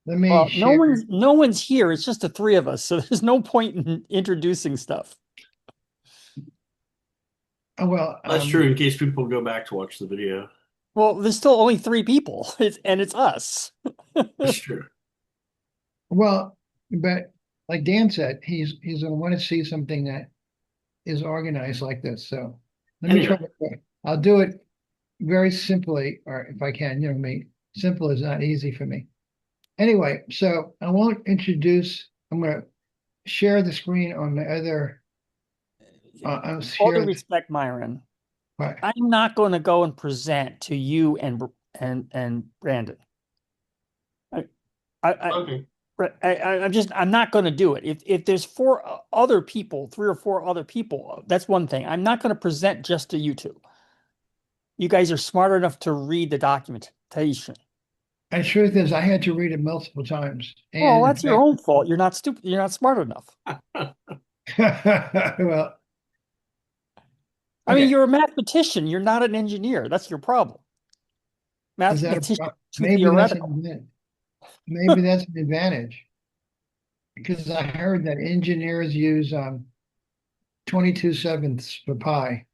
let me Well, no share. one's no one's here. It's just the three of us, so there's no point in introducing stuff. Oh, well, That's true in case people go back to watch the video. Well, there's still only three people, and it's us. That's true. well, but like Dan said, he's going to want to see something that is organized like this. So let me try Anyway, to. I'll do it very simply, or if I can, me, simple is not easy for me. Anyway, so I won't introduce. I'm going to share the screen on the other. I'll All due share. respect, Myron, Right. I'm not going to go and present to you and Brandon. I, I, okay. I'm not going to do it. If there's four other people, three or four other people, that's one thing. I'm not going to present just to you two. You guys are smart enough to read the documentation. And truth is, I had to read it multiple times, Well, and in that's your fact, own fault. You're not stupid. You're not smart enough. well, I mean, okay. you're a mathematician. You're not an engineer. That's your problem. Is that a Mathematician too maybe that's an theoretical. advantage? Maybe that's an advantage because I heard that engineers use 22/7 for pi.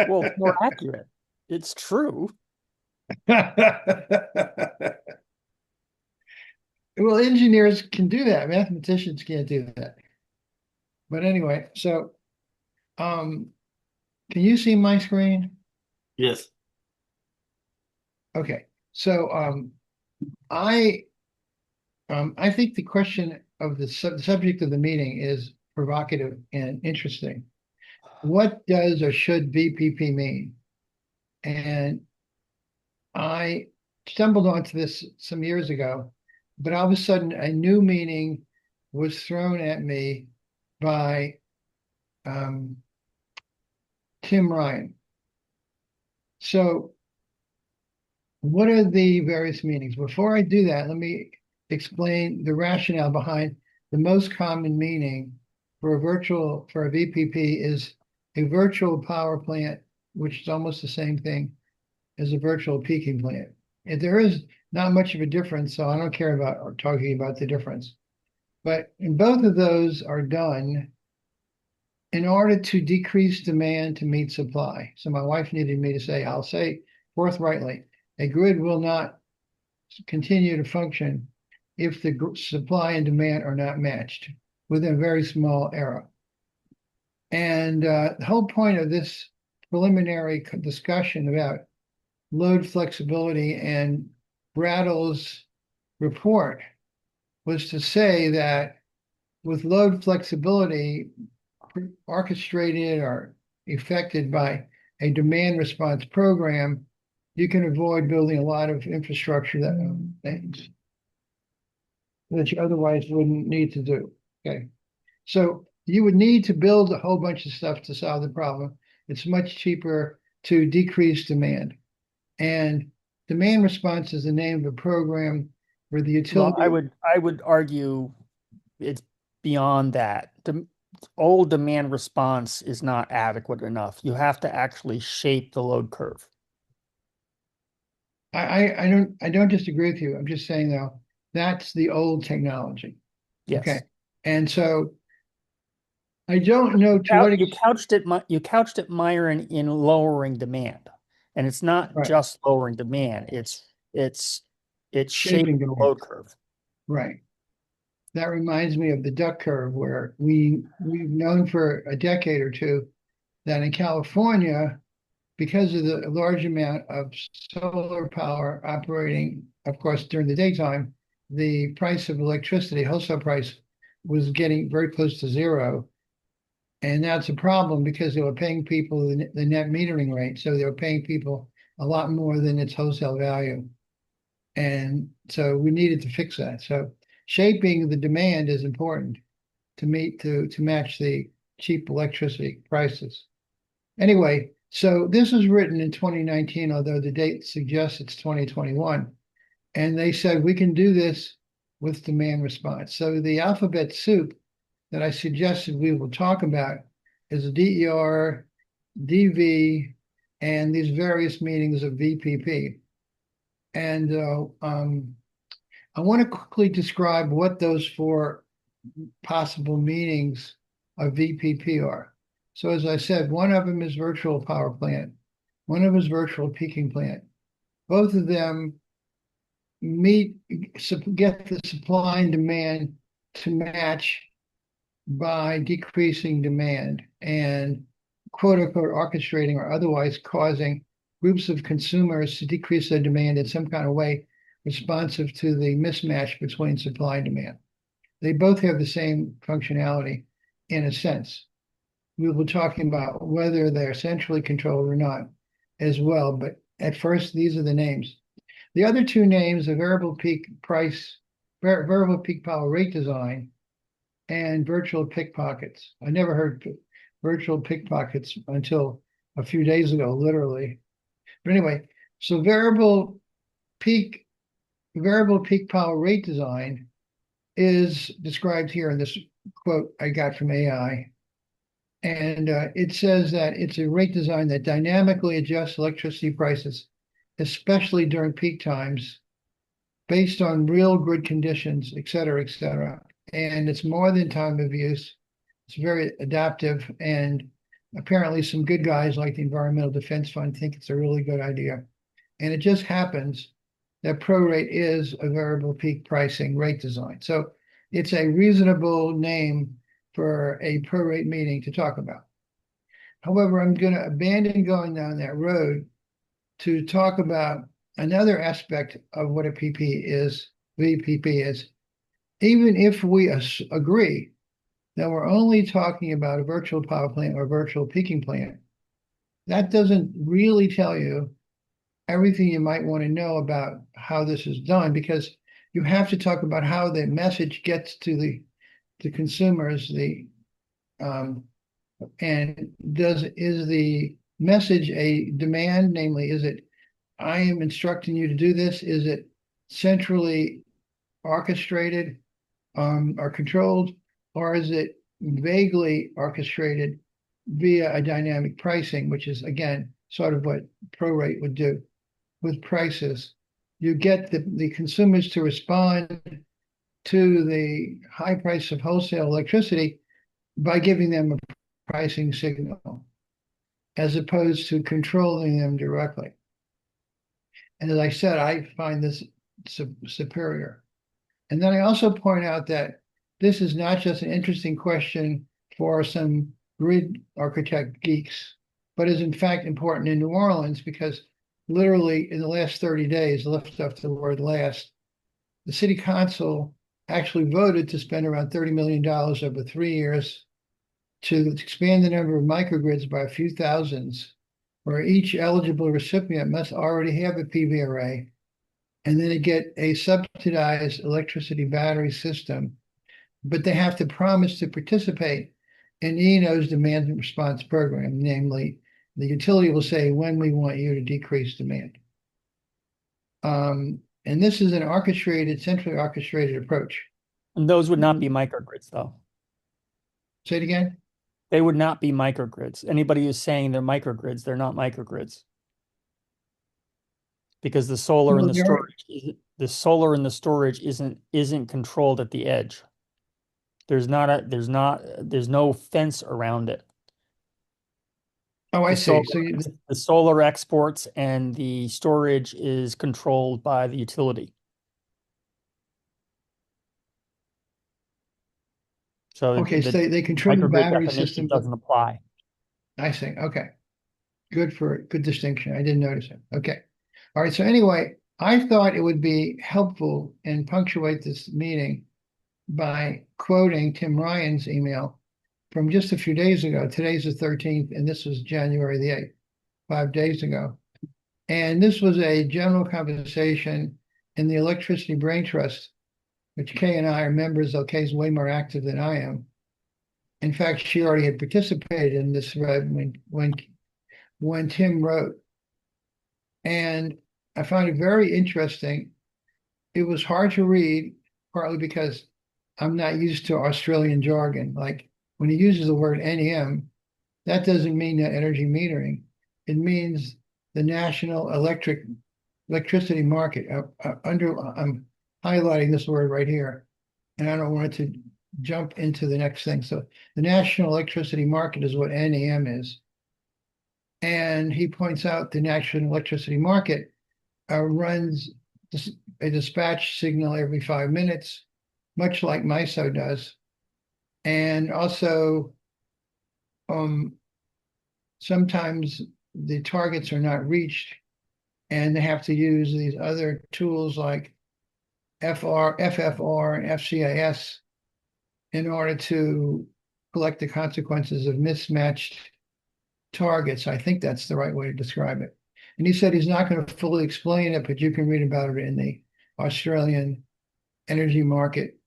Well, it's more accurate. It's true. Well, engineers can do that. Mathematicians can't do that. But anyway, so um, can you see my screen? Yes. Okay. So I I think the question of the subject of the meeting is provocative and interesting. What does or should VPP mean? And I stumbled onto this some years ago, but all of a sudden a new meaning was thrown at me by um, Tim Ryan. So, what are the various meanings? Before I do that, let me explain the rationale behind the most common meaning for a VPP is a virtual power plant, which is almost the same thing as a virtual peaking plant. And there is not much of a difference, so I don't care about or talking about the difference. But in both of those are done in order to decrease demand to meet supply. So my wife needed me to say, I'll say forthrightly, a grid will not continue to function if the supply and demand are not matched within a very small error. And the whole point of this preliminary discussion about load flexibility and Brattle's report was to say that with load flexibility orchestrated or affected by a demand response program, you can avoid building a lot of infrastructure things that you otherwise wouldn't need to do. Okay. So you would need to build a whole bunch of stuff to solve the problem. It's much cheaper to decrease demand. And demand response is the name of a program where the Well, utility. I would argue it's beyond that. The old demand response is not adequate enough. You have to actually shape the load curve. I don't disagree with you. I'm just saying though, that's the old technology. Okay. Yes. And so I don't know to what You couched it, Myron, in lowering demand. And it's not right, just lowering demand. It's it's shaping shaping the demand. load curve. Right. That reminds me of the duck curve where we've known for a decade or two that in California, because of the large amount of solar power operating, of course, during the daytime, the price of electricity, wholesale price, was getting very close to zero. And that's a problem because they were paying people the net metering rate. So they were paying people a lot more than its wholesale value. And so we needed to fix that. So shaping the demand is important to match the cheap electricity prices. Anyway, so this was written in 2019, although the date suggests it's 2021. And they said we can do this with demand response. So the alphabet soup that I suggested we will talk about is DER, DV, and these various meanings of VPP. And I want to quickly describe what those four possible meanings of VPP are. So as I said, one of them is virtual power plant. One of them is virtual peaking plant. Both of them get the supply and demand to match by decreasing demand and quote unquote orchestrating or otherwise causing groups of consumers to decrease their demand in some kind of way responsive to the mismatch between supply and demand. They both have the same functionality in a sense. We were talking about whether they're centrally controlled or not as well, but at first, these are the names. The other two names are variable peak power rate design, and virtual pickpockets. I never heard virtual pickpockets until a few days ago, literally. But anyway, so variable peak power rate design is described here in this quote I got from AI. And it says that it's a rate design that dynamically adjusts electricity prices, especially during peak times, based on real grid conditions, et cetera, et cetera. And it's more than time of use. It's very adaptive. And apparently some good guys like the Environmental Defense Fund think it's a really good idea. And it just happens that ProRate is a variable peak pricing rate design. So it's a reasonable name for a ProRate meeting to talk about. However, I'm going to abandon going down that road to talk about another aspect of what a VPP is. Even if we agree that we're only talking about a virtual power plant or virtual peaking plant, that doesn't really tell you everything you might want to know about how this is done, because you have to talk about how the message gets to the consumers. And is the message a demand? Namely, is it I am instructing you to do this? Is it centrally orchestrated or controlled, or is it vaguely orchestrated via a dynamic pricing, which is again sort of what ProRate would do with prices? You get the consumers to respond to the high price of wholesale electricity by giving them a pricing signal, as opposed to controlling them directly. And as I said, I find this superior. And then I also point out that this is not just an interesting question for some grid architect geeks, but is in fact important in New Orleans, because literally in the last 30 days, lift off the word last, the city council actually voted to spend around $30 million over 3 years to expand the number of microgrids by a few thousands, where each eligible recipient must already have a PV array, and then they get a subsidized electricity battery system, but they have to promise to participate in ENO's demand response program. Namely, the utility will say when we want you to decrease demand. And this is an centrally orchestrated approach. And those would not be microgrids, though. Say it again. They would not be microgrids. Anybody who's saying they're microgrids, they're not microgrids. Because the solar and the storage isn't controlled at the edge. There's no fence around it. Oh, I see. So the solar exports and the storage is controlled by the utility. So okay, so they control the battery system. Doesn't apply. I see. Okay. Good distinction. I didn't notice it. Okay. All right. So anyway, I thought it would be helpful and punctuate this meeting by quoting Tim Ryan's email from just a few days ago. Today's the 13th, and this was January the 8th, 5 days ago. And this was a general conversation in the Electricity Brain Trust, which Kay and I are members of. Kay's way more active than I am. In fact, she already had participated in this thread when Tim wrote. And I found it very interesting. It was hard to read, partly because I'm not used to Australian jargon. Like when he uses the word NEM, that doesn't mean net energy metering. It means the national electricity market. I'm highlighting this word right here, and I don't want it to jump into the next thing. So the national electricity market is what NEM is. And he points out the national electricity market runs a dispatch signal every 5 minutes, much like MISO does. And also, sometimes the targets are not reached, and they have to use these other tools like FFR, and FCAS in order to collect the consequences of mismatched targets. I think that's the right way to describe it. And he said he's not going to fully explain it, but you can read about it in the Australian Energy Market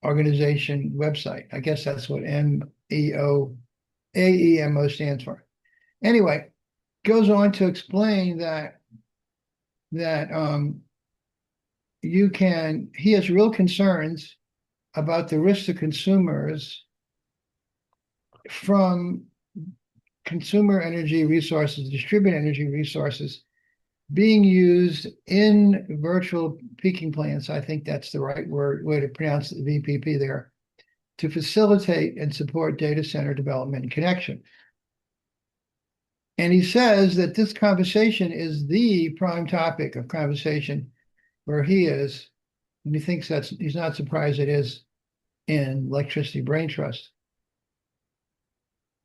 Organization website. I guess that's what AEMO stands for. Anyway, goes on to explain that he has real concerns about the risk to consumers from consumer energy resources, distributed energy resources being used in virtual peaking plants. I think that's the right way to pronounce the VPP there, to facilitate and support data center development and connection. And he says that this conversation is the prime topic of conversation where he is, and he thinks he's not surprised it is in Electricity Brain Trust.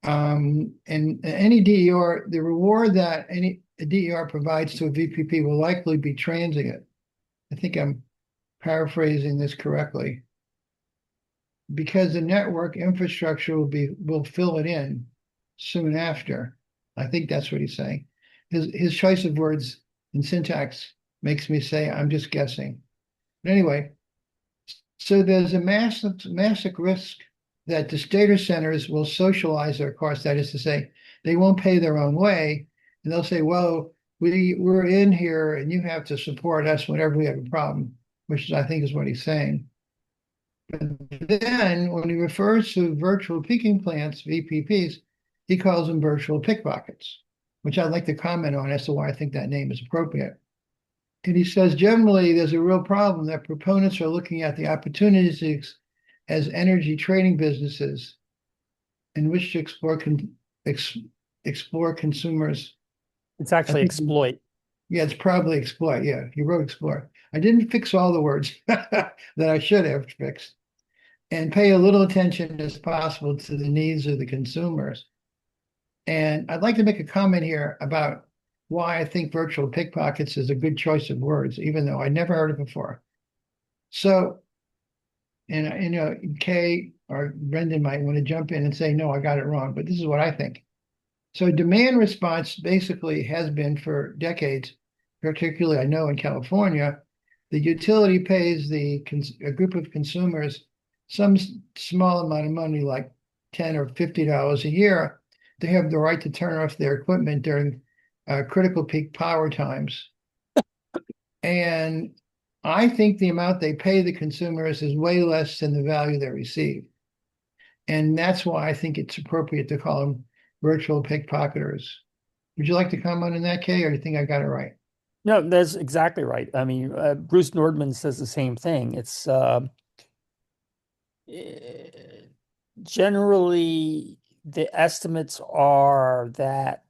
And any DER, the reward that any DER provides to a VPP will likely be transient. I think I'm paraphrasing this correctly, because the network infrastructure will fill it in soon after. I think that's what he's saying. His choice of words and syntax makes me say I'm just guessing. But anyway, so there's a massive risk that the data centers will socialize their costs. That is to say, they won't pay their own way, and they'll say, well, we're in here and you have to support us whenever we have a problem, which I think is what he's saying. But then when he refers to virtual peaking plants, VPPs, he calls them virtual pickpockets, which I'd like to comment on as to why I think that name is appropriate. And he says, generally, there's a real problem that proponents are looking at the opportunities as energy trading businesses in which to explore consumers. It's actually exploit. Yeah, it's probably exploit. Yeah, he wrote exploit. I didn't fix all the words that I should have fixed. And pay a little attention as possible to the needs of the consumers. And I'd like to make a comment here about why I think virtual pickpockets is a good choice of words, even though I never heard it before. So, and Kay or Brendan might want to jump in and say, no, I got it wrong, but this is what I think. So demand response basically has been for decades, particularly I know in California, the utility pays a group of consumers some small amount of money, like $10 or $50 a year, to have the right to turn off their equipment during critical peak power times. And I think the amount they pay the consumers is way less than the value they receive. And that's why I think it's appropriate to call them virtual pickpocketers. Would you like to comment on that, Kay, or do you think I got it right? No, that's exactly right. I mean, Bruce Nordman says the same thing. It's generally the estimates are that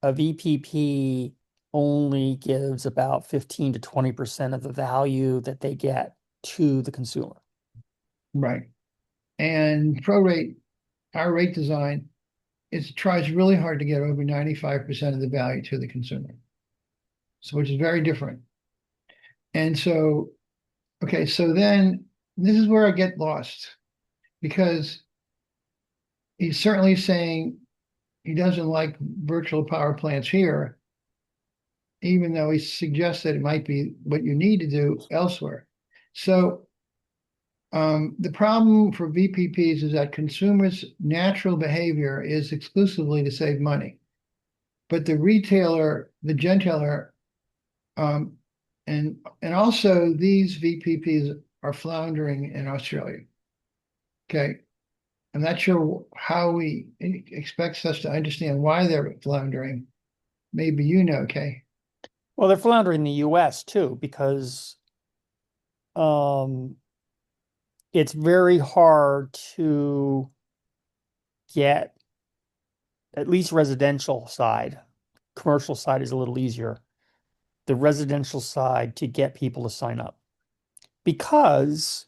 a VPP only gives about 15 to 20% of the value that they get to the consumer. Right. And ProRate, our rate design, tries really hard to get over 95% of the value to the consumer. So, which is very different. And so, okay, so then this is where I get lost, because he's certainly saying he doesn't like virtual power plants here, even though he suggests that it might be what you need to do elsewhere. So the problem for VPPs is that consumers' natural behavior is exclusively to save money. But the retailer, the gentailer, and also these VPPs are floundering in Australia. Okay. I'm not sure how he expects us to understand why they're floundering, Maybe you know, Kay. Well, they're floundering in the US too, because um, it's very hard to get, at least residential side. Commercial side is a little easier. The residential side to get people to sign up because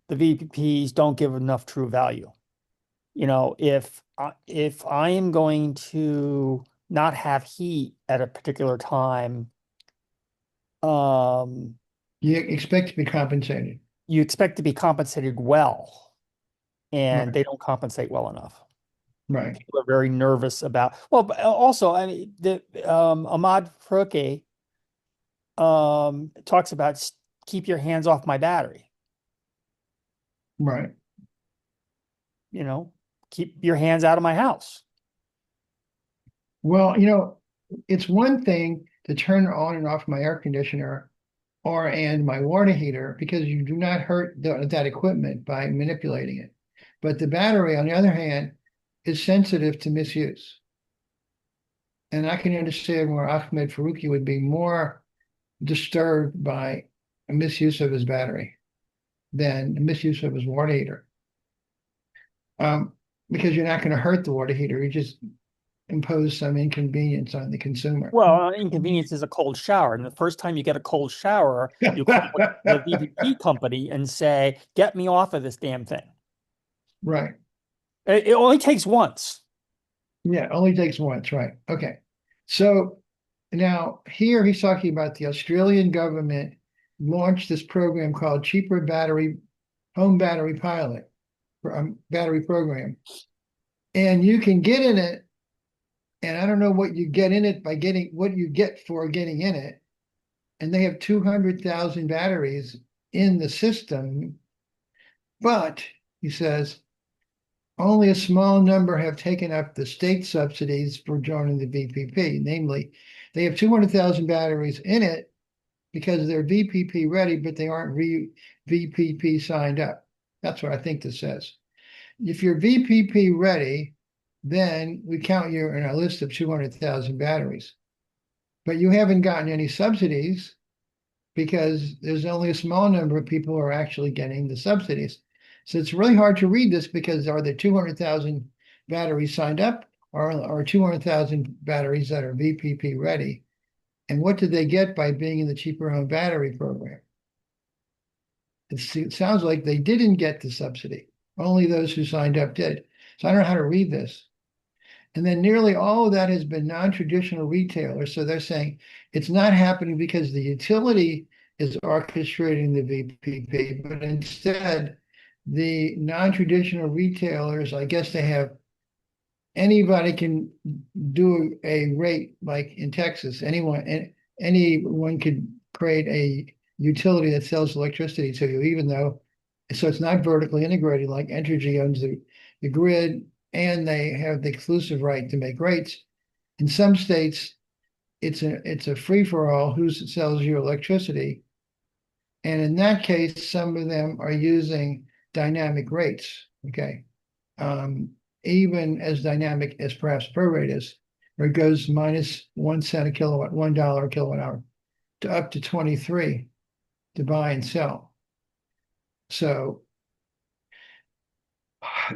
the VPPs don't give enough true value. You know, if I am going to not have heat at a particular time, um, You expect to be compensated. you expect to be compensated well, and Right, they don't compensate well enough. right, People are very nervous about. Well, but also, I mean, the Ahmad Farouqi talks about keep your hands off my battery. right. You know, keep your hands out of my house. Well, it's one thing to turn on and off my air conditioner and my water heater because you do not hurt that equipment by manipulating it. But the battery, on the other hand, is sensitive to misuse. And I can understand where Ahmed Farouqi would be more disturbed by a misuse of his battery than a misuse of his water heater. Um, because you're not going to hurt the water heater, you just impose some inconvenience on the consumer. Well, inconvenience is a cold shower. And the first time you get a cold shower, you call the VPP company and say, get me off of this damn thing. Right. It only takes once. Yeah, only takes once, right. Okay. So now here he's talking about the Australian government launched this program called Cheaper Battery Home Battery Pilot Battery Program. And you can get in it, and I don't know what you get in it by getting what you get for getting in it. And they have 200,000 batteries in the system. But he says only a small number have taken up the state subsidies for joining the VPP. Namely, they have 200,000 batteries in it because they're VPP ready, but they aren't VPP signed up. That's what I think this says. If you're VPP ready, then we count you in a list of 200,000 batteries. But you haven't gotten any subsidies because there's only a small number of people who are actually getting the subsidies. So it's really hard to read this because are there 200,000 batteries signed up or 200,000 batteries that are VPP ready? And what did they get by being in the cheaper home battery program? It sounds like they didn't get the subsidy. Only those who signed up did. So I don't know how to read this. And then nearly all of that has been non-traditional retailers. So they're saying it's not happening because the utility is orchestrating the VPP, but instead the non-traditional retailers, I guess they have anybody can do a rate like in Texas. Anyone could create a utility that sells electricity to you, even though so it's not vertically integrated like Entergy owns the grid and they have the exclusive right to make rates. In some states, it's a free for all who sells you electricity. And in that case, some of them are using dynamic rates. Okay. Even as dynamic as perhaps prorate is, where it goes minus 1 cent a kilowatt, $1 a kilowatt hour to up to 23 to buy and sell. So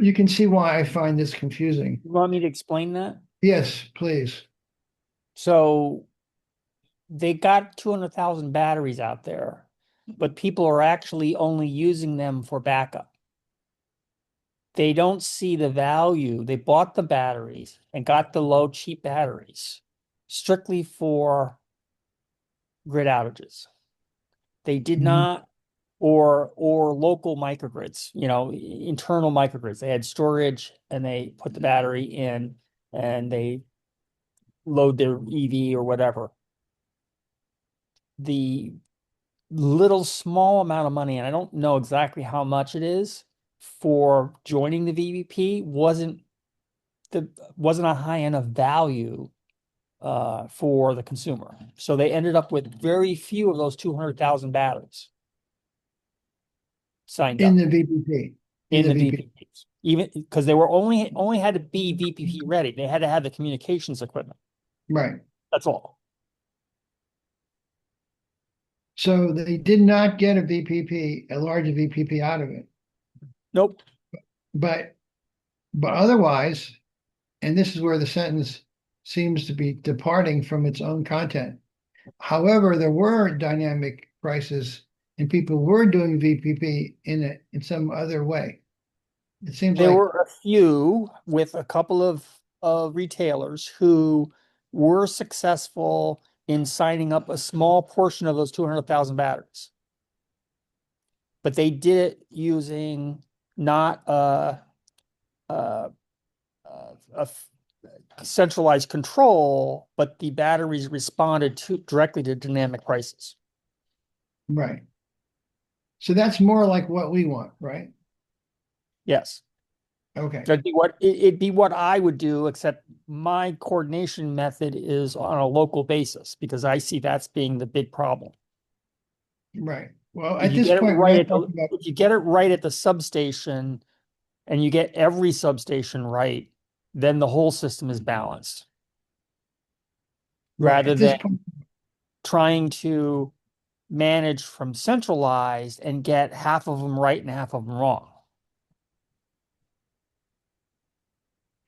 you can see why I find this confusing. You want me to explain that? Yes, please. So they got 200,000 batteries out there, but people are actually only using them for backup. They don't see the value. They bought the batteries and got the low, cheap batteries strictly for grid outages. They did not, or local microgrids, internal microgrids. They had storage and they put the battery in and they load their EV or whatever. The little small amount of money, and I don't know exactly how much it is for joining the VVP wasn't a high enough value for the consumer. So they ended up with very few of those 200,000 batteries signed In up the VPP. in the VPPs, even because they were only had to be VPP ready. They had to have the communications equipment. Right. That's all. So they did not get a VPP, a larger VPP out of it. Nope. But otherwise, and this is where the sentence seems to be departing from its own content. However, there were dynamic prices and people were doing VPP in some other way. It seems There like, were a few with a couple of retailers who were successful in signing up a small portion of those 200,000 batteries. But they did it using not a, a centralized control, but the batteries responded directly to dynamic prices. right. So that's more like what we want, right? Yes. Okay. It'd be what I would do, except my coordination method is on a local basis because I see that's being the big problem. Right. Well, If at you this get it point, we're right not at the talking about, if you get it right at the substation and you get every substation right, then the whole system is balanced. right. Rather At this than point, trying to manage from centralized and get half of them right and half of them wrong.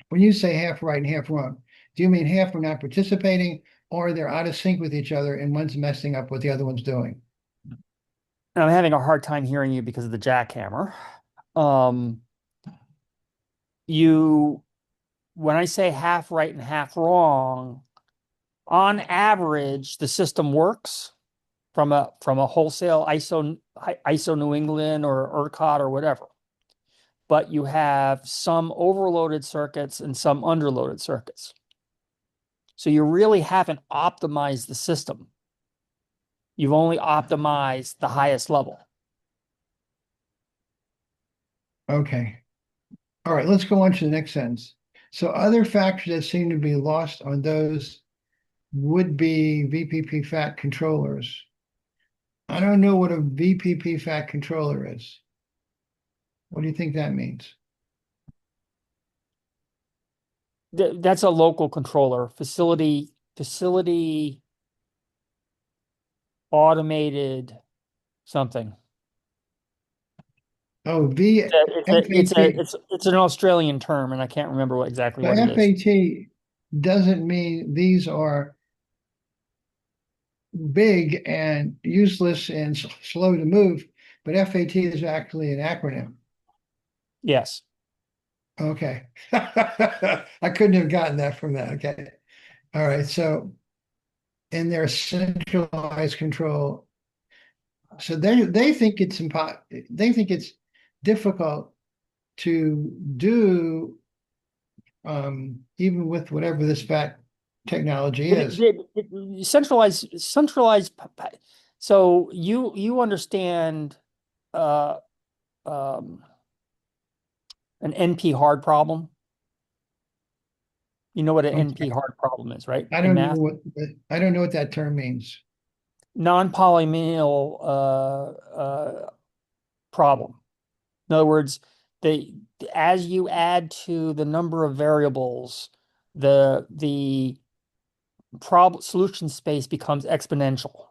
when you say half right and half wrong, do you mean half are not participating or they're out of sync with each other and one's messing up what the other one's doing? And I'm having a hard time hearing you because of the jackhammer. Um, you, when I say half right and half wrong, on average, the system works from a wholesale ISO New England or ERCOT or whatever. But you have some overloaded circuits and some underloaded circuits. So you really haven't optimized the system. You've only optimized the highest level. Okay. All right, let's go on to the next sentence. So other factors that seem to be lost on those would be VPP fat controllers. I don't know what a VPP fat controller is. What do you think that means? That's a local controller, facility automated something. Oh, FAT. It's an Australian term, and I can't remember exactly So what it is. FAT doesn't mean these are big and useless and slow to move, but FAT is actually an acronym. Yes. Okay. I couldn't have gotten that from that. Okay. All right. So in their centralized control, so they think it's they think it's difficult to do even with whatever this fat technology is. Centralized. So you understand uh, um, an NP hard problem. You know what an Okay. NP hard problem is, right? I In don't know math, I don't know what that term means. non-polynomial problem. In other words, they as you add to the number of variables, the problem solution space becomes exponential.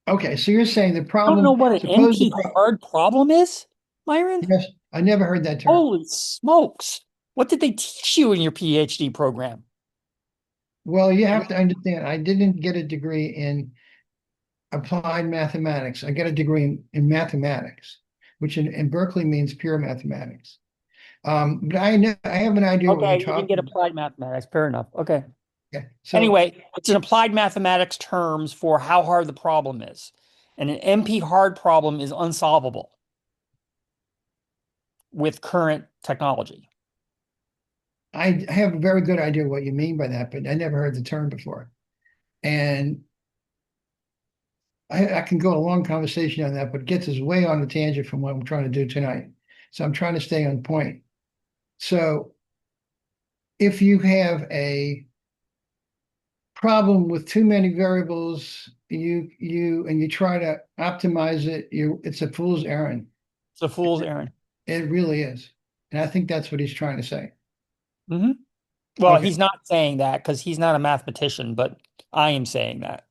Okay, so you're saying the I don't know problem, what an suppose NP hard problem is, Myron. yes, I never heard that term. Holy smokes. What did they teach you in your PhD program? Well, you have to understand, I didn't get a degree in applied mathematics. I got a degree in mathematics, which in Berkeley means pure mathematics. But I know I have an idea what you're Okay, you didn't get talking about. applied mathematics. Fair enough. Okay. Okay, so Anyway, it's an applied mathematics terms for how hard the problem is. And an NP hard problem is unsolvable with current technology. I have a very good idea what you mean by that, but I never heard the term before. And I can go a long conversation on that, but it gets us way on a tangent from what I'm trying to do tonight. So I'm trying to stay on point. So if you have a problem with too many variables, you try to optimize it, it's a fool's errand. It's a fool's errand. It really is. And I think that's what he's trying to say. Hmm. Well, Okay. he's not saying that because he's not a mathematician, but I am saying that.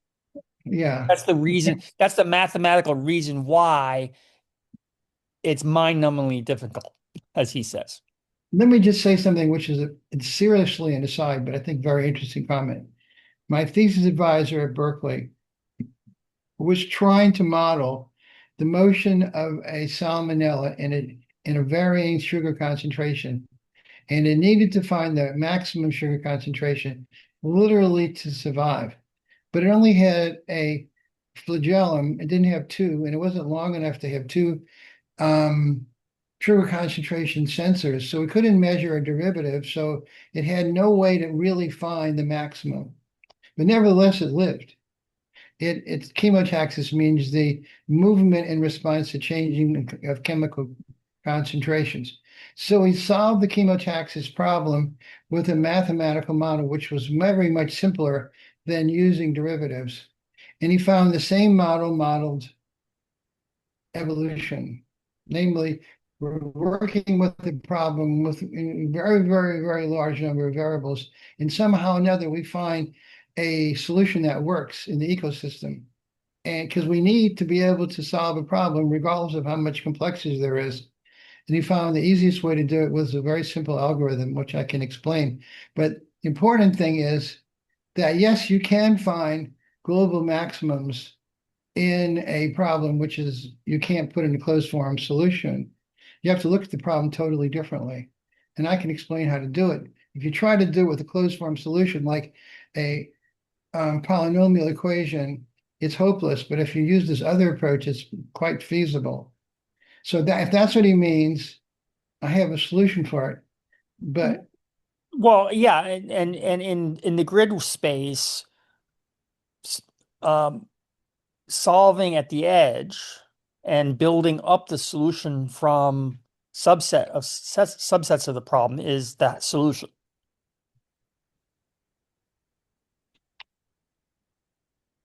Yeah. That's the reason. That's the mathematical reason why it's mind-numbingly difficult, as he says. Let me just say something which is it's seriously an aside, but I think very interesting comment. My thesis advisor at Berkeley was trying to model the motion of a salmonella in a varying sugar concentration, and it needed to find the maximum sugar concentration literally to survive. But it only had a flagellum. It didn't have two, and it wasn't long enough to have two um, sugar concentration sensors. So we couldn't measure a derivative. So it had no way to really find the maximum. But nevertheless, it lived. Its chemotaxis means the movement in response to changing of chemical concentrations. So he solved the chemotaxis problem with a mathematical model, which was very much simpler than using derivatives. And he found the same model modeled evolution. Namely, we're working with the problem with a very, very, very large number of variables, and somehow or another we find a solution that works in the ecosystem. And because we need to be able to solve a problem regardless of how much complexity there is. And he found the easiest way to do it was a very simple algorithm, which I can explain. But the important thing is that yes, you can find global maximums in a problem, which is you can't put in a closed form solution. You have to look at the problem totally differently. And I can explain how to do it. If you try to do it with a closed form solution, like a polynomial equation, it's hopeless. But if you use this other approach, it's quite feasible. So that if that's what he means, I have a solution for it. But Well, yeah, and in the grid space, s- um, solving at the edge and building up the solution from subsets of the problem is that solution.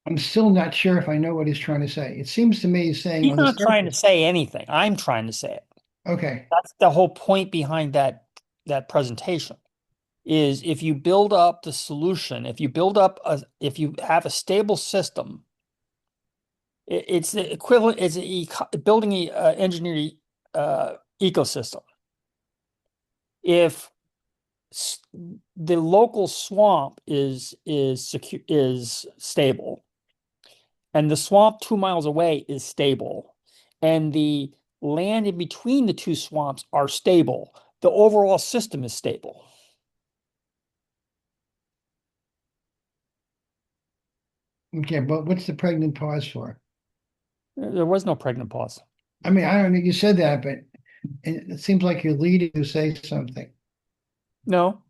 I'm still not sure if I know what he's trying to say. It seems to me he's saying He's on the not trying to surface. say anything. I'm trying to say it. Okay. That's the whole point behind that presentation is if you build up the solution, if you have a stable system, it's the equivalent, building a engineering ecosystem. If the local swamp is stable, and the swamp 2 miles away is stable, and the land in between the two swamps are stable, the overall system is stable. Okay. But what's the pregnant pause for? There was no pregnant pause. I mean, I don't know. You said that, but it seems like you're leading to say something. No.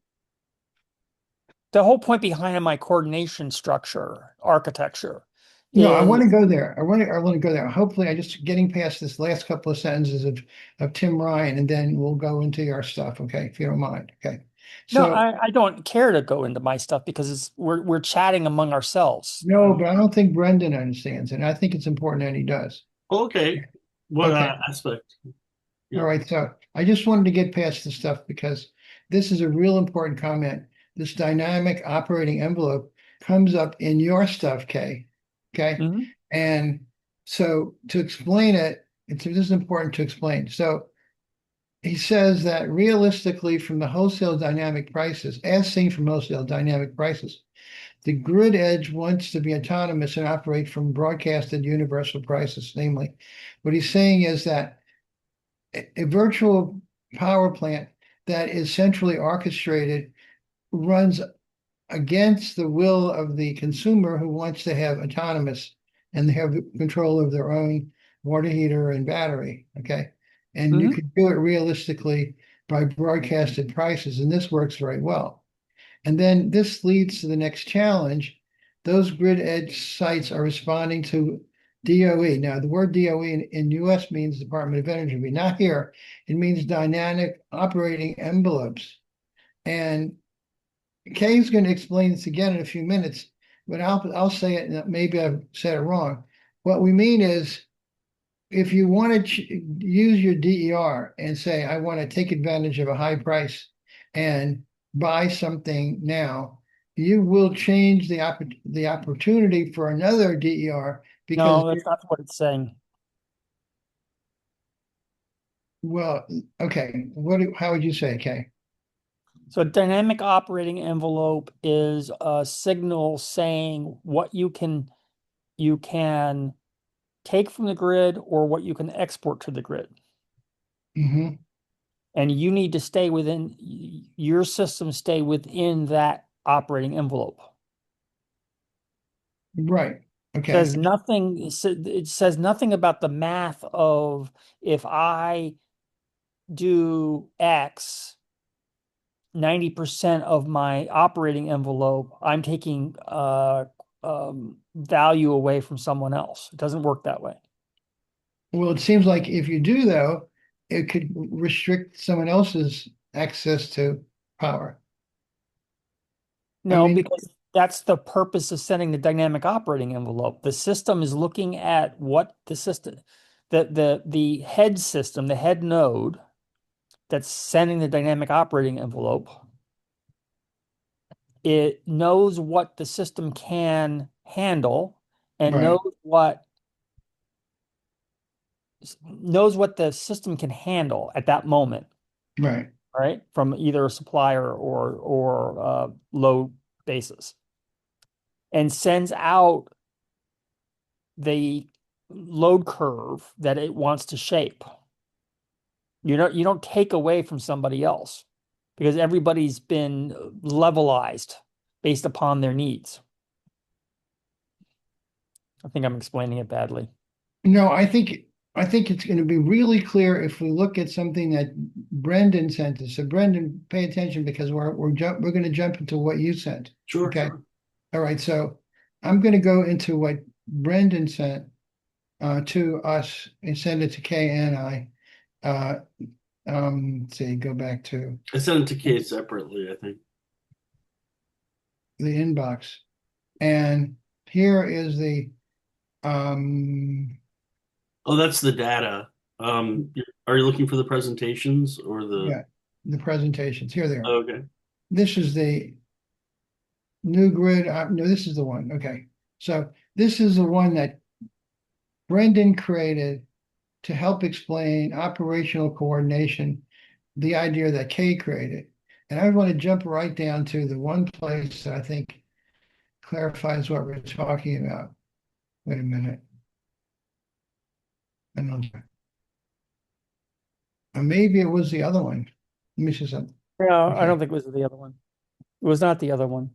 The whole point behind my coordination structure, architecture, No, I want to is go there. I want to go there. Hopefully, I just getting past this last couple of sentences of Tim Ryan, and then we'll go into your stuff. Okay, if you don't mind. Okay. no, So I don't care to go into my stuff because we're chatting among ourselves. no, but I don't think Brendan understands, and I think it's important that he does. Okay. What Okay. aspect? All Yeah. right. So I just wanted to get past the stuff because this is a real important comment. This dynamic operating envelope comes up in your stuff, Kay. Okay. Mhm. And so to explain it, this is important to explain. So he says that realistically, from the wholesale dynamic prices, as seen from wholesale dynamic prices, the grid edge wants to be autonomous and operate from broadcasted universal prices. Namely, what he's saying is that a virtual power plant that is centrally orchestrated runs against the will of the consumer who wants to have autonomous and have control of their own water heater and battery. Okay. And you Mhm. can do it realistically by broadcasted prices, and this works very well. And then this leads to the next challenge. Those grid edge sites are responding to DOE. Now, the word DOE in US means Department of Energy, but not here. It means dynamic operating envelopes. And Kay's going to explain this again in a few minutes, but I'll say it, and maybe I've said it wrong. What we mean is if you want to use your DER and say, I want to take advantage of a high price and buy something now, you will change the opportunity for another DER because, No, that's not what it's saying. well, okay, how would you say, Kay? So a dynamic operating envelope is a signal saying what you can take from the grid or what you can export to the grid. Hmm. And you need to stay within your system, stay within that operating envelope. Right. Okay. Says nothing, it says nothing about the math of if I do X, 90% of my operating envelope, I'm taking value away from someone else. It doesn't work that way. Well, it seems like if you do, though, it could restrict someone else's access to power. I No, mean, because that's the purpose of setting the dynamic operating envelope. The system is looking at what the system, the head system, the head node that's sending the dynamic operating envelope. It knows what the system can handle and right, knows what the system can handle at that moment, right, right? From either a supplier or load basis, and sends out the load curve that it wants to shape. You don't take away from somebody else because everybody's been levelized based upon their needs. I think I'm explaining it badly. No, I think it's going to be really clear if we look at something that Brendan sent us. So Brendan, pay attention because we're going to jump into what you sent. Sure, Okay. sure. All right. So I'm going to go into what Brendan sent to us and send it to Kay and I. Uh, let's see, go back to I sent it to Kate separately, I think. the inbox, and here is the um Oh, that's the data. Are you looking for the presentations or the? yeah, the presentations. Here they are. Oh, okay. This is the new grid. No, this is the one. Okay. So this is the one that Brendan created to help explain operational coordination, the idea that Kay created. And I want to jump right down to the one place that I think clarifies what we're talking about. Wait a minute. I don't know. Maybe it was the other one. Let me see something. No, I Okay. don't think it was the other one. It was not the other one.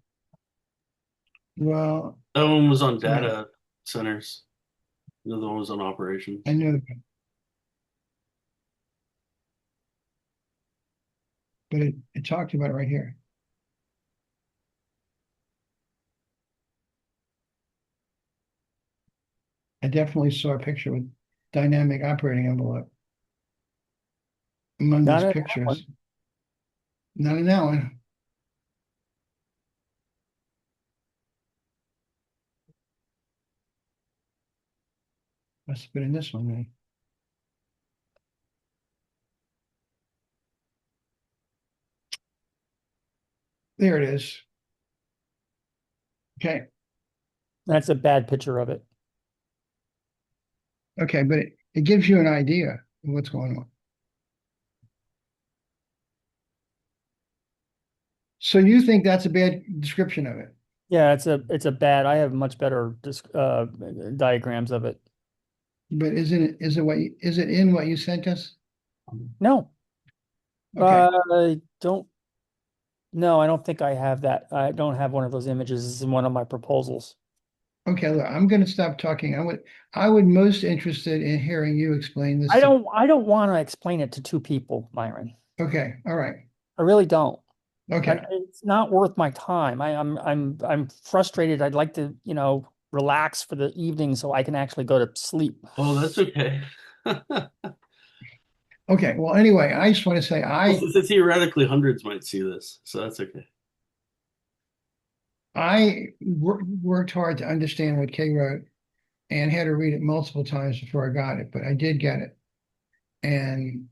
Well, That one was on yeah, data centers. The other one was on operations. I knew, but it talked about it right here. I definitely saw a picture with dynamic operating envelope among Not these in that pictures. one. Not in that one. Must have been in this one, then. There it is. Okay. That's a bad picture of it. Okay, but it gives you an idea of what's going on. So you think that's a bad description of it, Yeah, it's a bad. I have much better diagrams of it. but is it in what you sent us? No, Okay. I don't. No, I don't think I have that. I don't have one of those images. This is in one of my proposals. Okay, look, I'm gonna stop talking. I would most interested in hearing you explain this I to. don't. I don't want to explain it to two people, Myron. Okay, all right. I really don't. Okay. It's not worth my time. I'm frustrated. I'd like to, relax for the evening so I can actually go to sleep. Oh, that's okay. Okay. Well, anyway, I just want to say Well, theoretically, hundreds might see this, so that's okay. worked hard to understand what Kay wrote and had to read it multiple times before I got it, but I did get it. And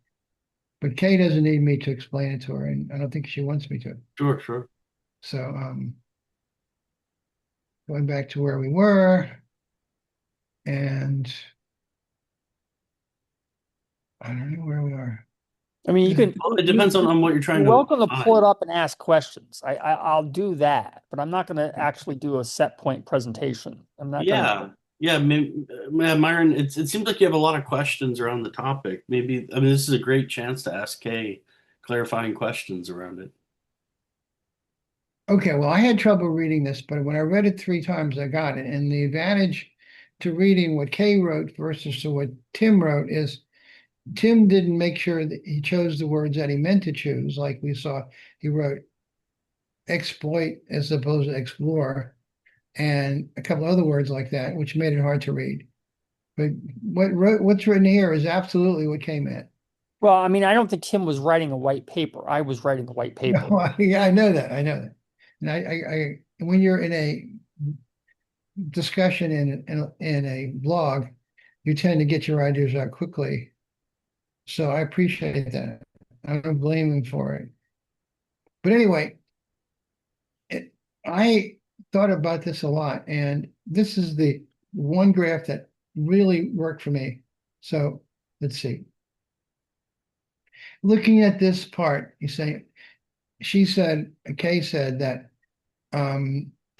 but Kay doesn't need me to explain it to her, and I don't think she wants me to. Sure, sure. So, going back to where we were, and I don't know where we are. I mean, you can. Well, it depends on what you're trying You're to welcome to pull it find. up and ask questions. I'll do that, but I'm not going to actually do a set point presentation. I'm not going to. Yeah, yeah, Myron, it seems like you have a lot of questions around the topic. Maybe, I mean, this is a great chance to ask Kay clarifying questions around it. Okay, well, I had trouble reading this, but when I read it 3 times, I got it. And the advantage to reading what Kay wrote versus to what Tim wrote is Tim didn't make sure that he chose the words that he meant to choose. Like we saw, he wrote exploit as opposed to explore, and a couple other words like that, which made it hard to read. But what's written here is absolutely what Kay meant. Well, I mean, I don't think Tim was writing a white paper. I was writing a white paper. No, yeah, I know that. I know that. And when you're in a discussion in a blog, you tend to get your ideas out quickly. So I appreciate that. I don't blame him for it. But anyway, I thought about this a lot, and this is the one graph that really worked for me. So let's see. Looking at this part, Kay said that,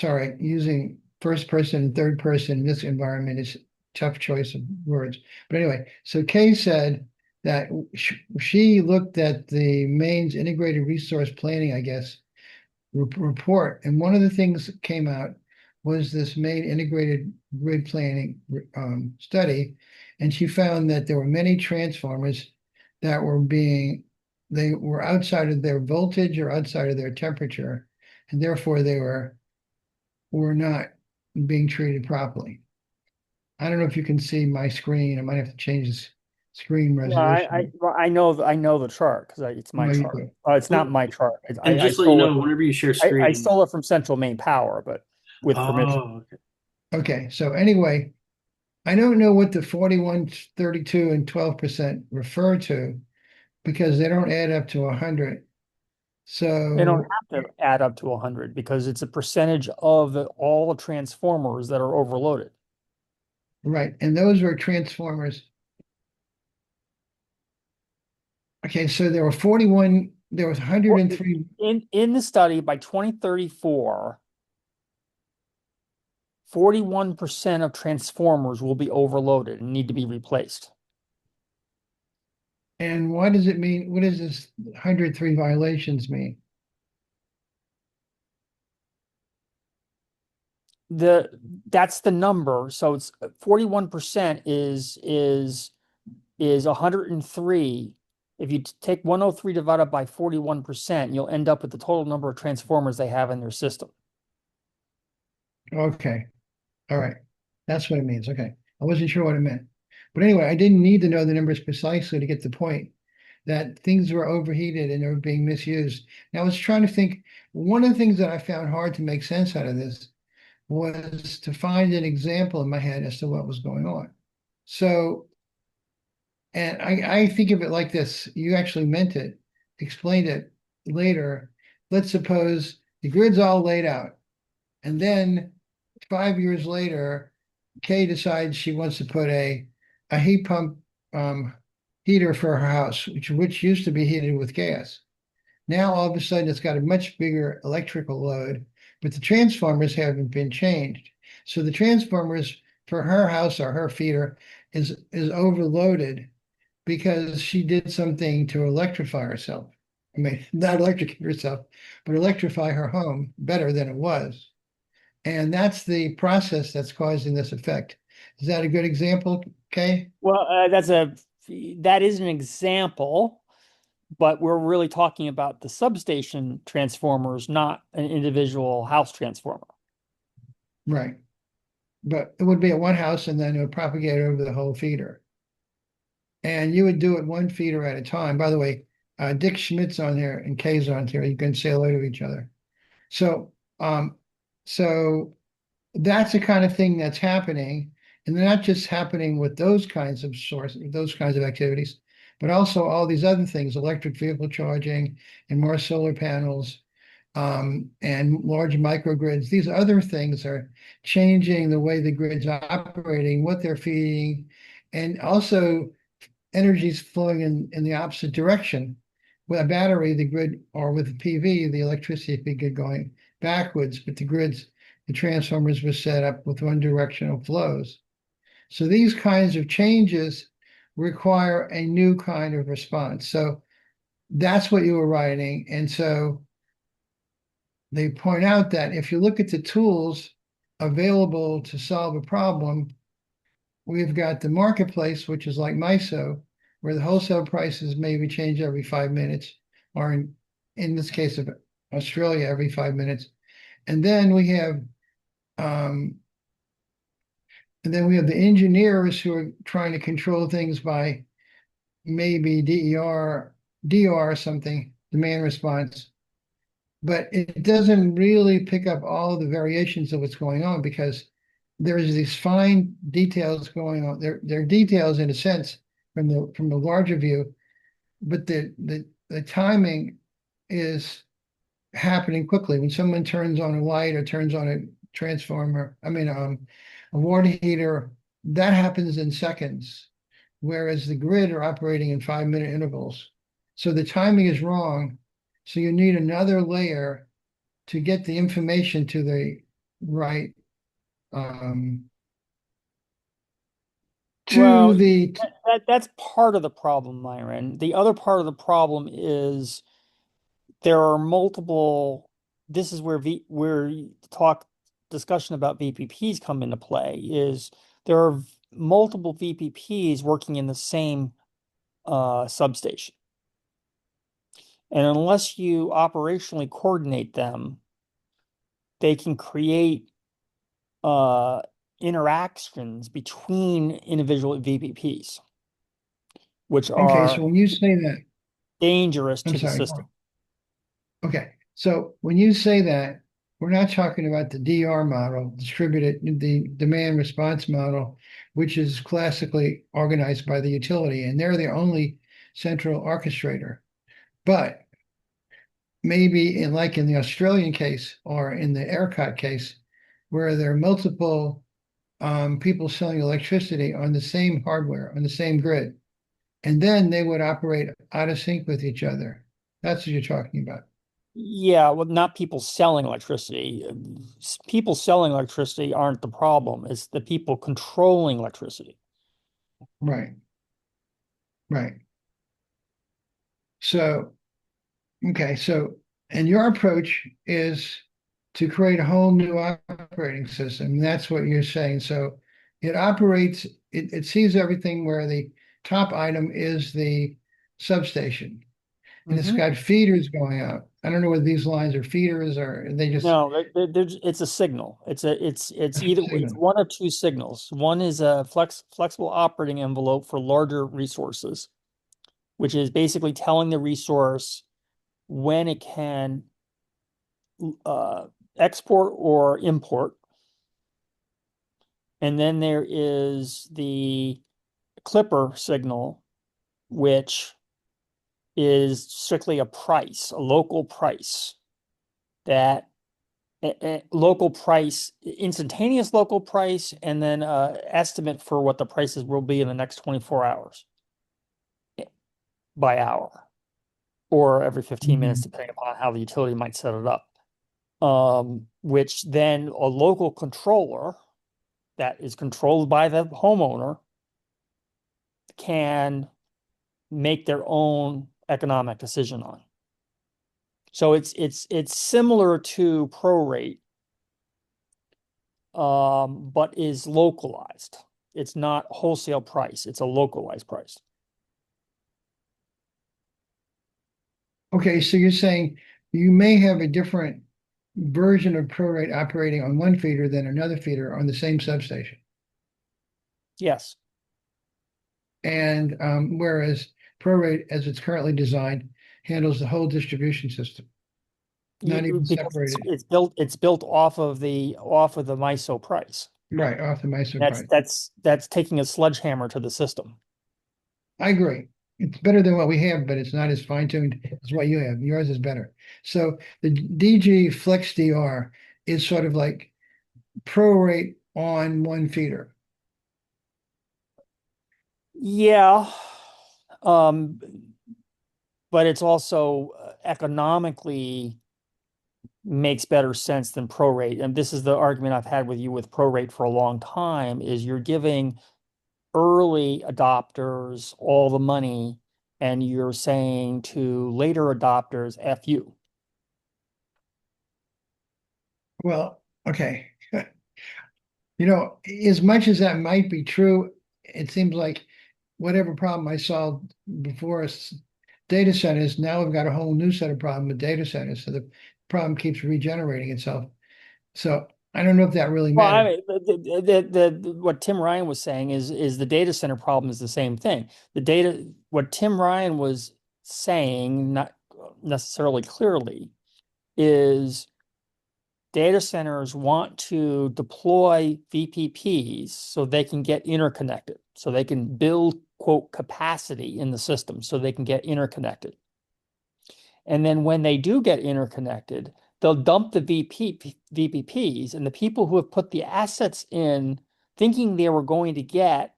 sorry, using first person and third person in this environment is tough choice of words. But anyway, so Kay said that she looked at the Maine's integrated resource planning, I guess, report, and one of the things that came out was this Maine integrated grid planning study, and she found that there were many transformers that they were outside of their voltage or outside of their temperature, and therefore they were not being treated properly. I don't know if you can see my screen. I might have to change this screen Yeah, resolution. I know the chart because it's my No, you chart. do. It's not my chart. And I just so you stole it. know, whenever you share I screen, stole it from Central Maine Power, but with permission. oh, okay. Okay, so anyway, I don't know what the 41, 32, and 12% refer to because they don't add up to 100. They don't So, have to add up to 100 because it's a percentage of all the transformers that are overloaded. right, and those were transformers. Okay, so there were 41, there was 103. In the study, by 2034, 41% of transformers will be overloaded and need to be replaced. And what does it mean? What does this 103 violations mean? That's the number. So it's 41% is 103. If you take 103 divided by 41%, you'll end up with the total number of transformers they have in their system. Okay, all right, that's what it means. Okay, I wasn't sure what it meant. But anyway, I didn't need to know the numbers precisely to get the point that things were overheated and they were being misused. Now I was trying to think, one of the things that I found hard to make sense out of this was to find an example in my head as to what was going on. So, and I think of it like this, you actually meant it, explained it later. Let's suppose the grid's all laid out, and then 5 years later, Kay decides she wants to put a heat pump heater for her house, which used to be heated with gas. Now all of a sudden it's got a much bigger electrical load, but the transformers haven't been changed. So the transformers for her house or her feeder is overloaded because she did something to electrify herself. I mean, not electrocute herself, but electrify her home better than it was. And that's the process that's causing this effect. Is that a good example, Kay? Well, that is an example, but we're really talking about the substation transformers, not an individual house transformer. Right. But it would be at one house and then it would propagate over the whole feeder. And you would do it one feeder at a time. By the way, Dick Schmidt's on here and Kay's on here. You can say hello to each other. So, so that's the kind of thing that's happening. And they're not just happening with those kinds of activities, but also all these other things, electric vehicle charging and more solar panels, and large microgrids. These other things are changing the way the grid's operating, what they're feeding, and also energy's flowing in the opposite direction. With a battery, the grid, or with the PV, the electricity could get going backwards, but the transformers were set up with one directional flows. So these kinds of changes require a new kind of response. So that's what you were writing. And so they point out that if you look at the tools available to solve a problem, we've got the marketplace, which is like MISO, where the wholesale prices maybe change every 5 minutes, or in this case of Australia, every 5 minutes. And then we have um, the engineers who are trying to control things by maybe DR or something, demand response. But it doesn't really pick up all the variations of what's going on, because there's these fine details going on. They're details in a sense from the larger view, but the timing is happening quickly. When someone turns on a light or turns on a transformer, a water heater, that happens in seconds, whereas the grid are operating in 5 minute intervals. So the timing is wrong. So you need another layer to get the information to the right Well, to the that's part of the problem, Myron. The other part of the problem is there are multiple. This is where talk discussion about VPPs come into play. Is there are multiple VPPs working in the same substation, and unless you operationally coordinate them, they can create interactions between individual VPPs, which okay. So are when you say that, dangerous I'm to the sorry. system. Okay, so when you say that, we're not talking about the DR model, the demand response model, which is classically organized by the utility, and they're the only central orchestrator. But maybe in the Australian case or in the ERCOT case, where there are multiple people selling electricity on the same hardware, on the same grid, and then they would operate out of sync with each other. That's what you're talking about. Yeah, well, not people selling electricity. People selling electricity aren't the problem. It's the people controlling electricity. Right, right. So, okay, so, and your approach is to create a whole new operating system. That's what you're saying. So it operates, it sees everything where the top item is the substation, and it's Mhm. got feeders going out. I don't know whether these lines are feeders or they just No, it's a signal. It's a either it's signal. one of two signals. One is a flexible operating envelope for larger resources, which is basically telling the resource when it can uh, export or import. And then there is the clipper signal, which is strictly a price, a local price that local price, instantaneous local price, and then estimate for what the prices will be in the next 24 hours by hour or every 15 minutes, Mhm. depending upon how the utility might set it up. Which then a local controller that is controlled by the homeowner can make their own economic decision on. So it's similar to ProRate, but is localized. It's not wholesale price. It's a localized price. Okay, so you're saying you may have a different version of prorate operating on one feeder than another feeder on the same substation. Yes. And whereas prorate, as it's currently designed, handles the whole distribution system, not even Because separated. it's built off of the MISO price. Right, off the MISO That's price. that's that's taking a sledgehammer to the system. I agree. it's better than what we have, but it's not as fine-tuned as what you have. Yours is better. So the DG Flex DR is sort of like prorate on one feeder. Yeah. Um, but it's also economically makes better sense than prorate. And this is the argument I've had with you with prorate for a long time, is you're giving early adopters all the money and you're saying to later adopters, F you. Well, okay. You know, as much as that might be true, it seems like whatever problem I solved before us, data centers, now we've got a whole new set of problem with data centers. So the problem keeps regenerating itself. So I don't know if that really Well, I matters. mean, what Tim Ryan was saying is the data center problem is the same thing. What Tim Ryan was saying, not necessarily clearly, is data centers want to deploy VPPs so they can get interconnected, so they can build, quote, capacity in the system so they can get interconnected. And then when they do get interconnected, they'll dump the VPPs, and the people who have put the assets in thinking they were going to get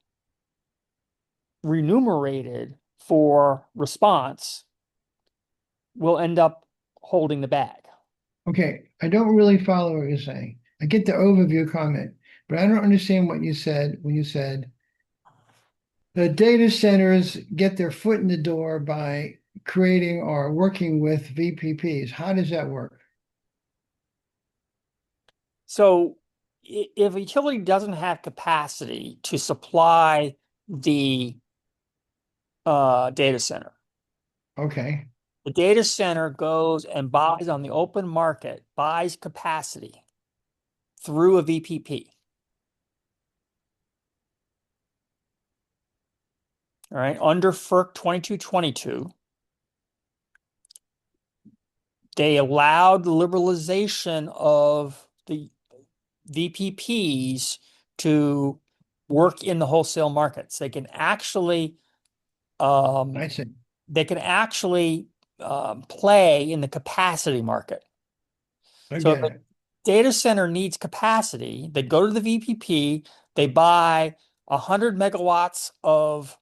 remunerated for response will end up holding the bag. Okay, I don't really follow what you're saying. I get the overview comment, but I don't understand what you said when you said the data centers get their foot in the door by creating or working with VPPs. How does that work? So if a utility doesn't have capacity to supply the data center, Okay, the data center goes and buys on the open market, buys capacity through a VPP. All right, under FERC 2222, they allowed the liberalization of the VPPs to work in the wholesale markets. I see. They can actually play in the capacity market. I So if get a it. data center needs capacity, they go to the VPP, they buy 100 megawatts of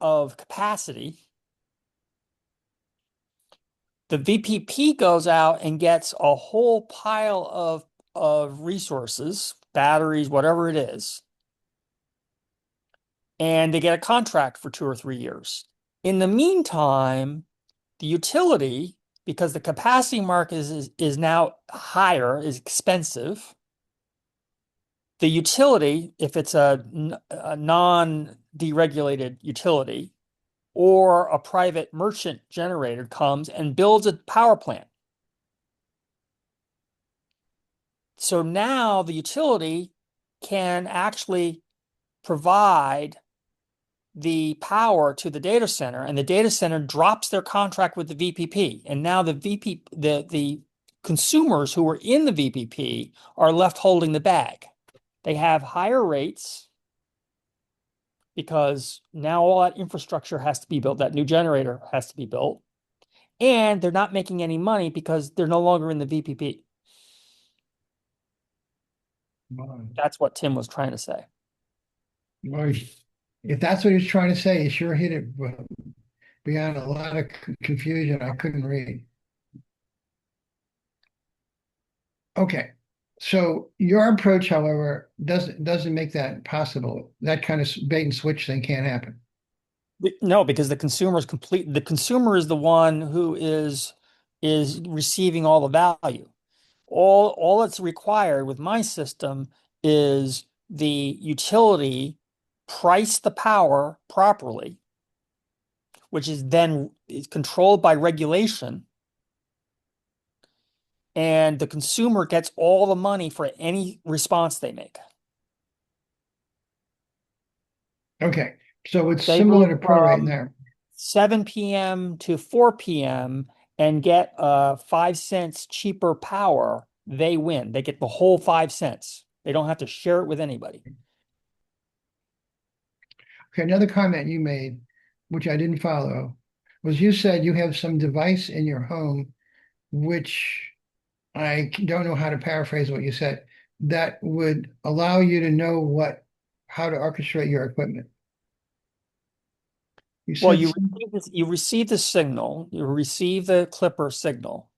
capacity. The VPP goes out and gets a whole pile of resources, batteries, whatever it is, and they get a contract for 2 or 3 years. In the meantime, the utility, because the capacity market is now higher, is expensive. The utility, if it's a non-deregulated utility or a private merchant generator, comes and builds a power plant. So now the utility can actually provide the power to the data center, and the data center drops their contract with the VPP. And now the consumers who were in the VPP are left holding the bag. They have higher rates because now all that infrastructure has to be built, that new generator has to be built, and they're not making any money because they're no longer in the VPP. Well, That's what Tim was trying to say. well, if that's what he's trying to say, he sure hit it beyond a lot of confusion I couldn't read. Okay, so your approach, however, doesn't make that possible. That kind of bait and switch thing can't happen. No, because the consumer is the one who is receiving all the value. All that's required with my system is the utility price the power properly, which is controlled by regulation, and the consumer gets all the money for any response they make. Okay, so it's They similar move to prorate from there. 7 p.m. to 4 p.m. and get 5 cents cheaper power, they win. They get the whole 5 cents. They don't have to share it with anybody. Okay, another comment you made which I didn't follow, was you said you have some device in your home, which I don't know how to paraphrase what you said, that would allow you to know how to orchestrate your equipment. You Well, said, you receive the signal, you receive the clipper signal,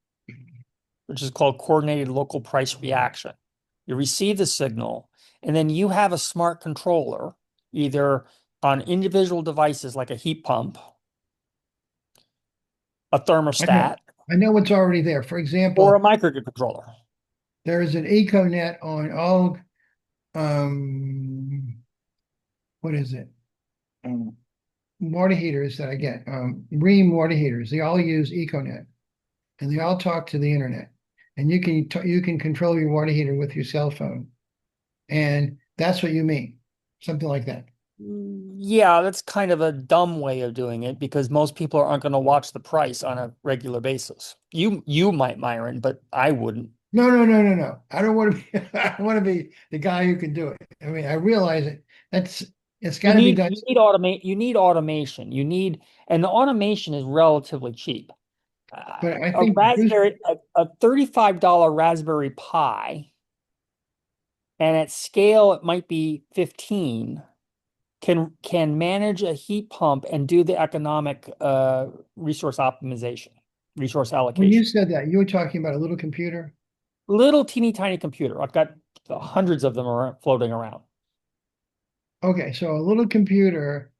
which is called coordinated local price reaction. You receive the signal, and then you have a smart controller, either on individual devices like a heat pump, a thermostat, I know what's already there. For or a example, microcontroller. there is an EcoNet on all, um, what is it? Water heaters that I get, Rheem water heaters. They all use EcoNet, and they all talk to the internet. And you can control your water heater with your cell phone, and that's what you mean, something like that. Yeah, that's kind of a dumb way of doing it because most people aren't going to watch the price on a regular basis. You might, Myron, but I wouldn't. No, no, no, no, no. I don't want to be. I want to be the guy who can do it. I mean, I realize it. That's it's got to be done. You need automation. And the automation is relatively cheap. But I think Bruce, A $35 Raspberry Pi, and at scale it might be 15, can manage a heat pump and do the economic resource optimization, resource when you allocation. said that, you were talking about a little computer. Little teeny tiny computer. I've got hundreds of them floating around. Okay, so a little computer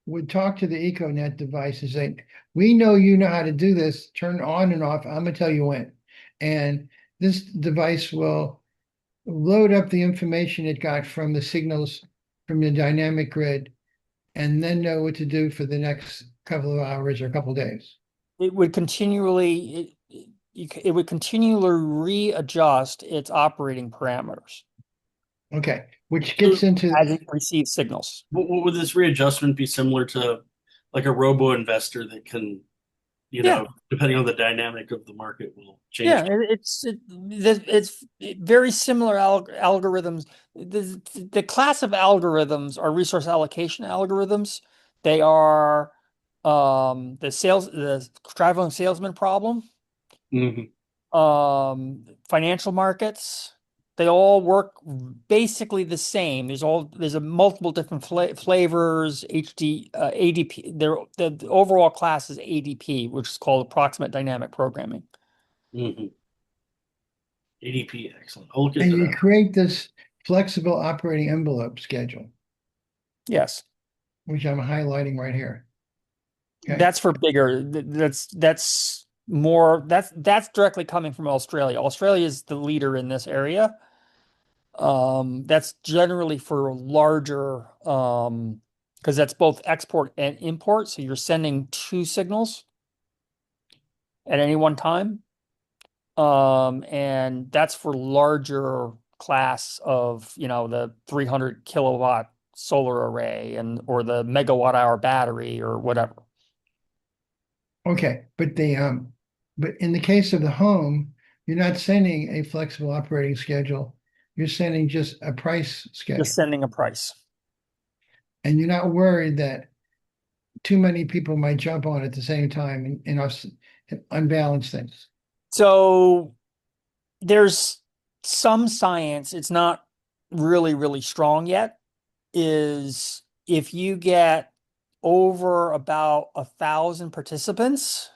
would talk to the EcoNet device and say, "We know you know how to do this. Turn on and off. I'm gonna tell you when." And this device will load up the information it got from the signals from the dynamic grid, and then know what to do for the next couple of hours or a couple of days. It would continually it would continually readjust its operating parameters Okay, which gets So into as it receives signals. would this readjustment be similar to like a robo investor that can, Yeah, depending on the dynamic of the market, will change? yeah, it's very similar algorithms. The class of algorithms are resource allocation algorithms. They are the traveling salesman problem, Mhm. financial markets. They all work basically the same. There's a multiple different flavors. ADP. The overall class is ADP, which is called approximate dynamic programming. Mhm. ADP, excellent. I'll look and into you that. create this flexible operating envelope schedule, Yes, which I'm highlighting right here. Okay. that's for bigger. That's directly coming from Australia. Australia is the leader in this area. That's generally for larger, because that's both export and import. So you're sending two signals at any one time. And that's for larger class of, the 300 kilowatt solar array or the megawatt hour battery or whatever. Okay, but in the case of the home, you're not sending a flexible operating schedule. You're sending just a price Just schedule. sending a price. And you're not worried that too many people might jump on at the same time and unbalance things. So there's some science, it's not really, really strong yet, is if you get over about 1,000 participants,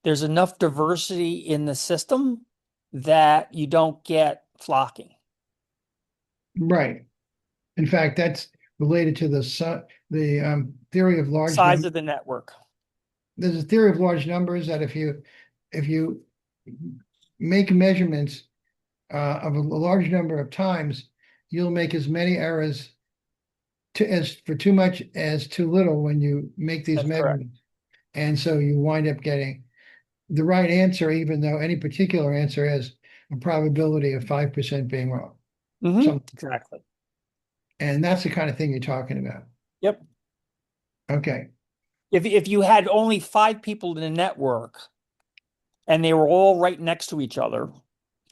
there's enough diversity in the system that you don't get flocking. Right. In fact, that's related to the theory of large Size numbers. of the network. There's a theory of large numbers that if you make measurements of a large number of times, you'll make as many errors as for too much as too little when you make these That's correct. measurements. And so you wind up getting the right answer, even though any particular answer has a probability of 5% being wrong. Exactly. And that's the kind of thing you're talking about. Yep. Okay. If you had only 5 people in a network and they were all right next to each other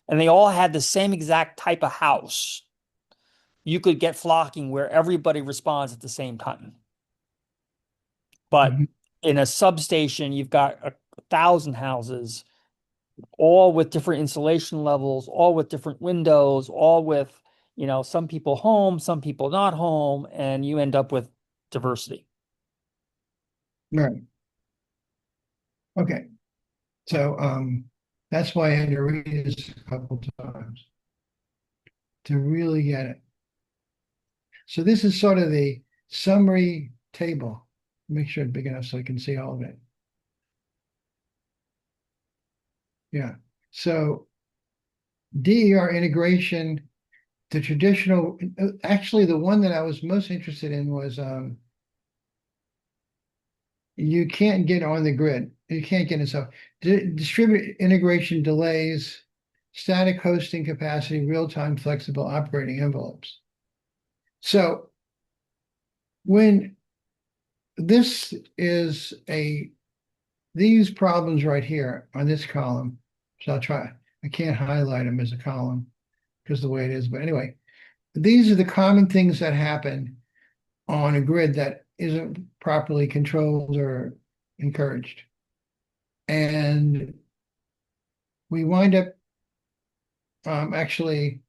and they all had the same exact type of house, you could get flocking where everybody responds at the same time. But Mhm. in a substation, you've got 1,000 houses, all with different insulation levels, all with different windows, all with, some people home, some people not home, and you end up with diversity. Right. Okay. So, that's why I had to read this a couple times to really get it. So this is sort of the summary table. Make sure it's big enough so I can see all of it. Yeah. So DER integration, the traditional, actually the one that I was most interested in was you can't get on the grid. You can't get it. So distributed integration delays, static hosting capacity, real-time flexible operating envelopes. So when this is these problems right here on this column, so I'll try, I can't highlight them as a column because the way it is, but anyway, these are the common things that happen on a grid that isn't properly controlled or encouraged. And we wind up actually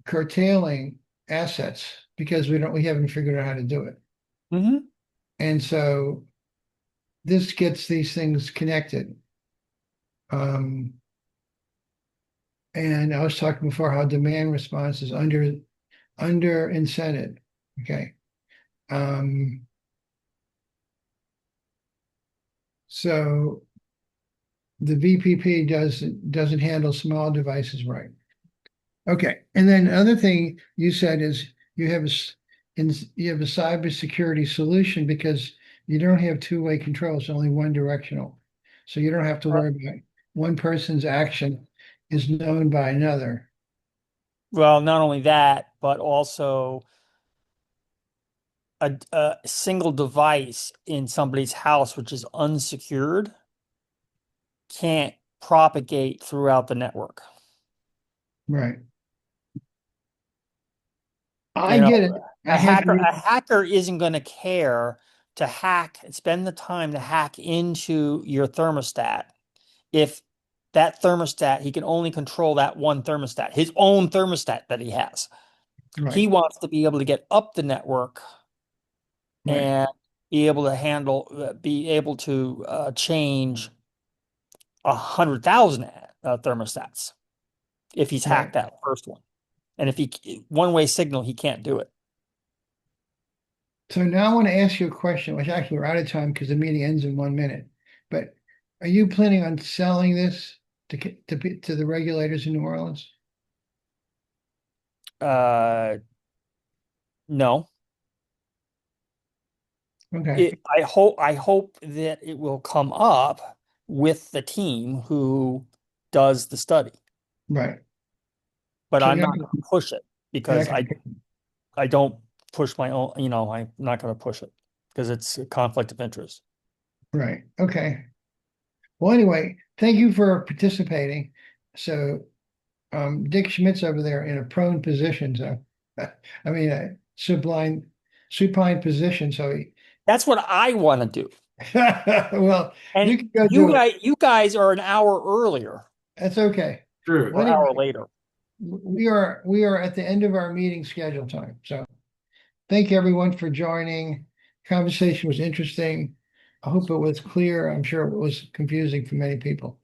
curtailing assets because we haven't figured out how to do it. Mm-hmm. And so this gets these things connected. And I was talking before how demand response is under incented. Okay. So the VPP doesn't handle small devices right. Okay, and then other thing you said is you have you have a cybersecurity solution because you don't have two-way control, it's only one directional. So you don't have to worry about one person's action is known by another. Well, not only that, but also a single device in somebody's house, which is unsecured, can't propagate throughout the network. Right. You I know, get it. I had to a hacker isn't going to care to hack, spend the time to hack into your thermostat if that thermostat, he can only control that one thermostat, his own thermostat that he has. right, He wants to be able to get up the network right, and be able to be able to change 100,000 thermostats if he's right. hacked that first one. And if he one-way signal, he can't do it. So now I want to ask you a question, which actually we're out of time because the meeting ends in 1 minute. But are you planning on selling this to the regulators in New Orleans? Uh, no. Okay, I hope that it will come up with the team who does the study, right. but So I'm you're not not, going to push it you're because not gonna, I don't push my own, I'm not going to push it because it's a conflict of interest. right. Okay. Well, anyway, thank you for participating. So Dick Schmidt's over there in a prone position, so I mean a supine position. So That's what I want to do. well, And you can go do it. you guys are an hour earlier That's okay. Sure. Well, or hour anyway, later. we are at the end of our meeting schedule time. So thank you everyone for joining. Conversation was interesting. I hope it was clear. I'm sure it was confusing for many people.